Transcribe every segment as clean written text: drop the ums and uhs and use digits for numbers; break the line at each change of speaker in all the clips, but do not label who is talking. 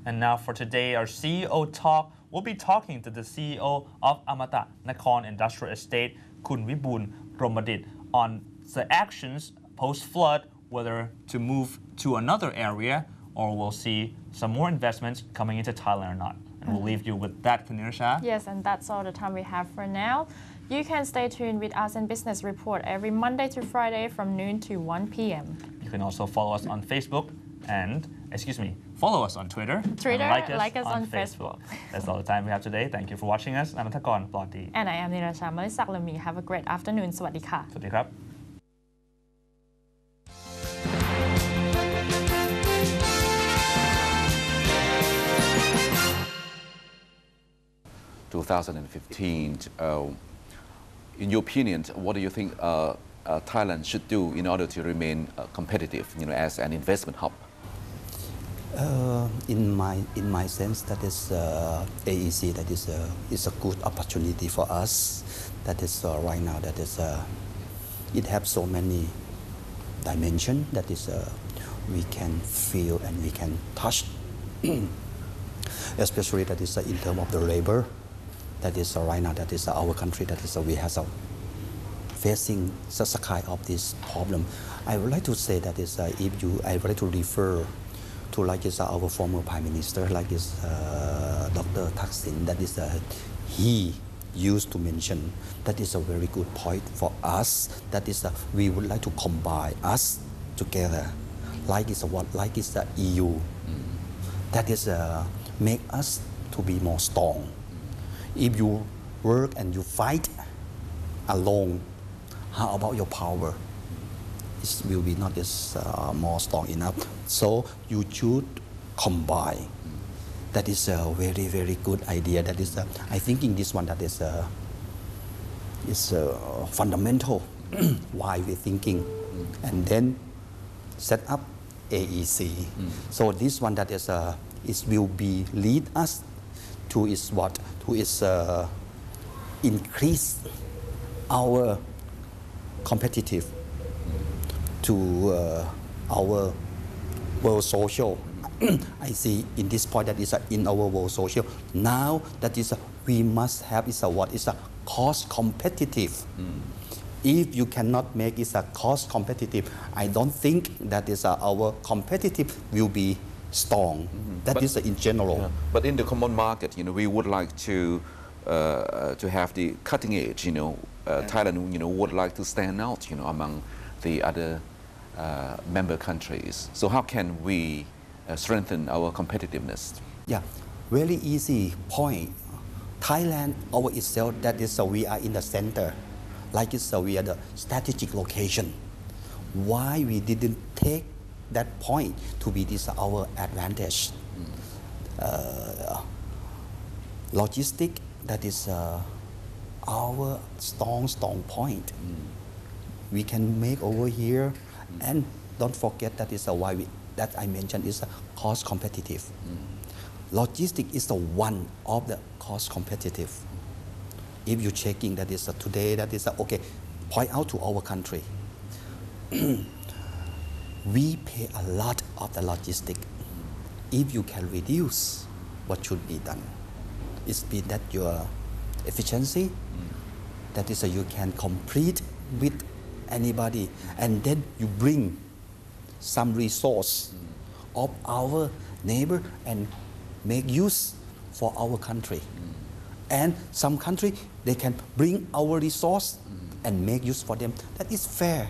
And now for today, our CEO talk, we'll be talking to the CEO of Amata Nakhon Industrial Estate, Kun Vibun Romadit, on the actions post-flood, whether to move to another area or we'll see some more investments coming into Thailand or not. And we'll leave you with that, Kanirsha.
Yes, and that's all the time we have for now. You can stay tuned with ASEAN Business Report every Monday to Friday from noon to 1 p.m.
You can also follow us on Facebook and, follow us on Twitter.
Twitter,
and
like us on Facebook.
That's all the time we have today. Thank you for watching us. I'm Takon Ploti.
And I am Nirasha Malisaklami. Have a great afternoon. สวัสดีค่ะ
สวัสดีครับ
2015. In your opinion, what do you think Thailand should do in order to remain competitive, as an investment hub?
In my sense, that is AEC. That is a good opportunity for us. That is right now. That is it has so many dimensions. That is we can feel and we can touch. Especially that is in terms of the labor. That is right now. That is our country. That is we have facing such a kind of this problem. I would like to say that is I would like to refer to like is our former Prime Minister, like is Dr. Thaksin. That is he used to mention. That is a very good point for us. That is we would like to combine us together, like is what like is the EU. That is make us to be more strong. If you work and you fight alone, how about your power? It will be not as more strong enough. So you should combine. That is a very, very good idea. That is, I think in this one that is fundamental why we're thinking, and then set up AEC. So this one that is it will be lead us to is what to is increase our competitive to our world social. I see in this point that is in our world social. Now that is we must have is what is a cost competitive. If you cannot make it a cost competitive, I don't think that is our competitive will be strong. That is in general.
Yeah. But in the common market, we would like to have the cutting edge. Thailand, would like to stand out, among the other member countries. So how can we strengthen our competitiveness?
Yeah, very easy point. Thailand, our itself, that is we are in the center, like it's we are the strategic location. Why we didn't take that point to be this our advantage? Logistic, that is our strong point. We can make over here, and don't forget that is why that I mentioned is cost competitive. Logistic is the one of the cost competitive. If you're checking that is today, that is okay. Point out to our country. We pay a lot of the logistic. If you can reduce, what should be done? It's been that your efficiency, that is you can compete with anybody, and then you bring some resource of our neighbor and make use for our country. And some country, they can bring our resource and make use for them. That is fair.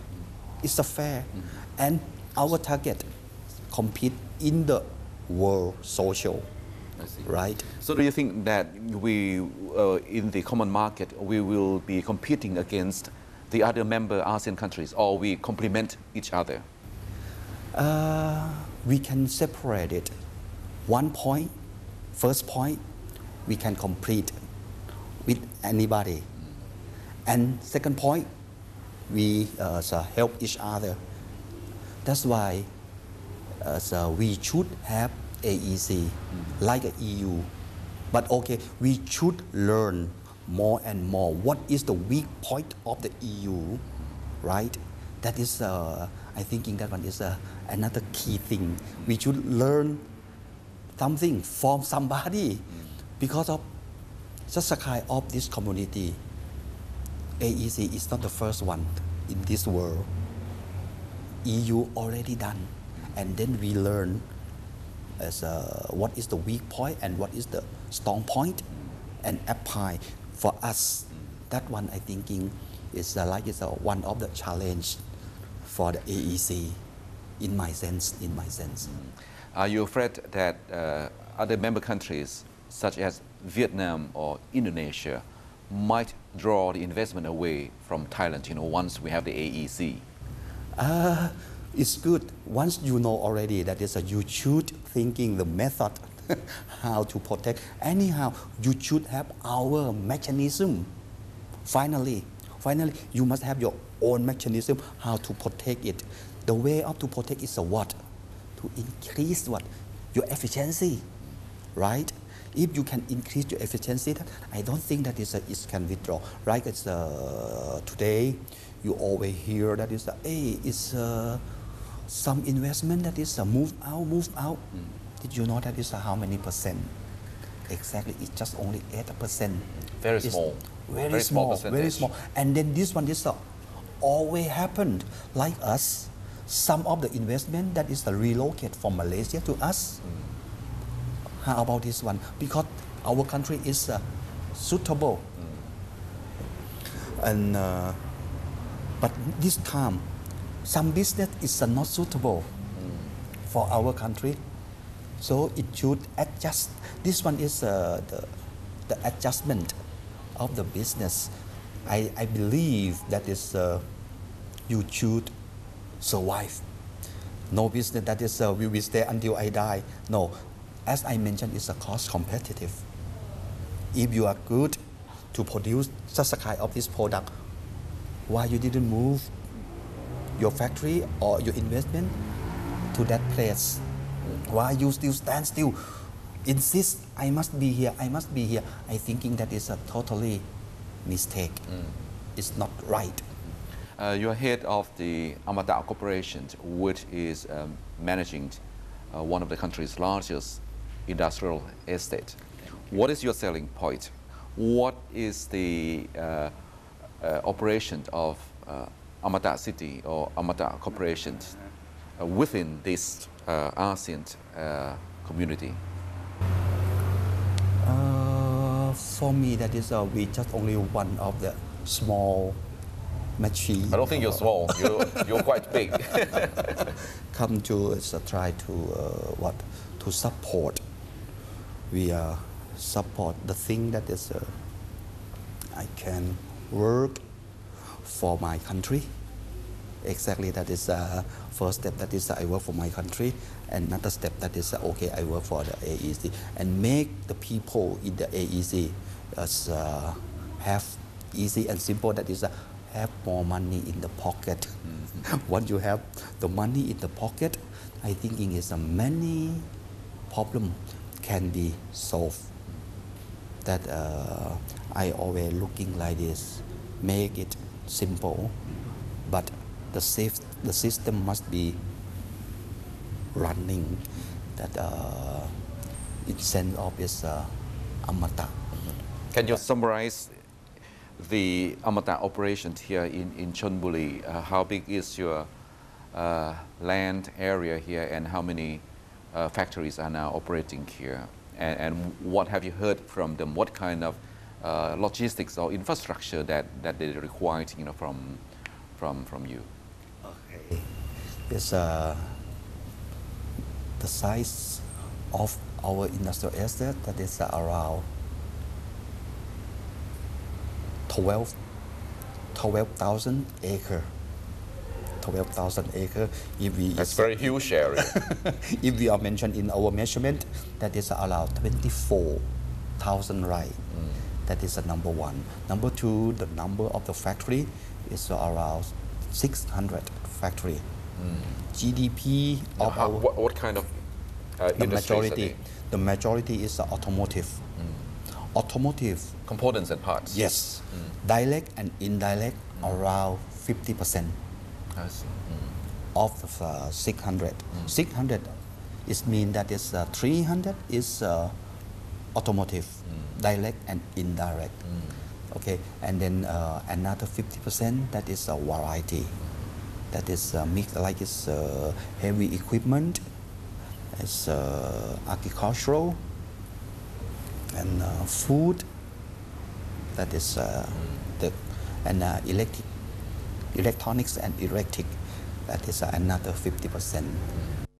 It's a fair. And our target, compete in the world social.
I see.
Right?
So do you think that we, in the common market, we will be competing against the other member ASEAN countries, or we complement each other?
We can separate it. One point, first point, we can compete with anybody. And second point, we help each other. That's why we should have AEC like a EU. But okay, we should learn more and more what is the weak point of the EU, right? That is, I thinking that one is another key thing. We should learn something from somebody because of such a kind of this community. AEC is not the first one in this world. EU already done, and then we learn as what is the weak point and what is the strong point, and apply for us. That one I thinking is one of the challenge for the AEC, in my sense.
Are you afraid that other member countries, such as Vietnam or Indonesia, might draw the investment away from Thailand, once we have the AEC?
It's good. Once you know already that you should thinking the method how to protect. Anyhow, you should have our mechanism. Finally, you must have your own mechanism how to protect it. The way of to protect is what? To increase what? Your efficiency, right? If you can increase your efficiency, I don't think that it can withdraw. Right? It's today you always hear that it's some investment that is move out. Did you know that is how many percent? Exactly, it's just only 8%.
Very small.
Very small. And then this one is always happened like us. Some of the investment that is relocated from Malaysia to us. How about this one? Because our country is suitable. And but this time, some business is not suitable for our country. So it should adjust. This one is the adjustment of the business. I believe that is you should survive. No business that is we will stay until I die. No, as I mentioned, it's a cost competitive. If you are good to produce such a kind of this product, why you didn't move your factory or your investment to that place? Why you still stand still? Insist, I must be here, I must be here. I thinking that is a totally mistake. It's not right.
You're head of the Amata Corporation, which is managing one of the country's largest industrial estate. What is your selling point? What is the operation of Amata City or Amata Corporation within this ASEAN community?
For me, that is we just only one of the small machine.
I don't think you're small. You're quite big.
Come to try to to support. We support the thing that is I can work for my country. Exactly, that is first step. That is I work for my country, and another step that is okay. I work for the AEC and make the people in the AEC have easy and simple. That is have more money in the pocket. Once you have the money in the pocket, I thinking is many problem can be solved. That I always looking like this, make it simple, but the system must be running. That in sense of is Amata.
Can you summarize the Amata operation here in Chonburi? How big is your land area here, and how many factories are now operating here? And what have you heard from them? What kind of logistics or infrastructure that they require, from you?
Okay, it's the size of our industrial estate that is around 12,000 acres. 12,000 acres.
That's very huge area.
If we are mentioned in our measurement, that is around 24,000 rice. That is number one. Number two, the number of the factory is around 600 factory. GDP of
our, what kind of
the majority is automotive. Automotive
components and parts.
Yes, direct and indirect around 50%.
I see.
Of the 600. 600 It means that is 300 is automotive, direct and indirect. Okay, and then another 50% that is a variety. That is mixed like it's heavy equipment, it's agricultural, and food. That is electronics and electric. That is another 50%.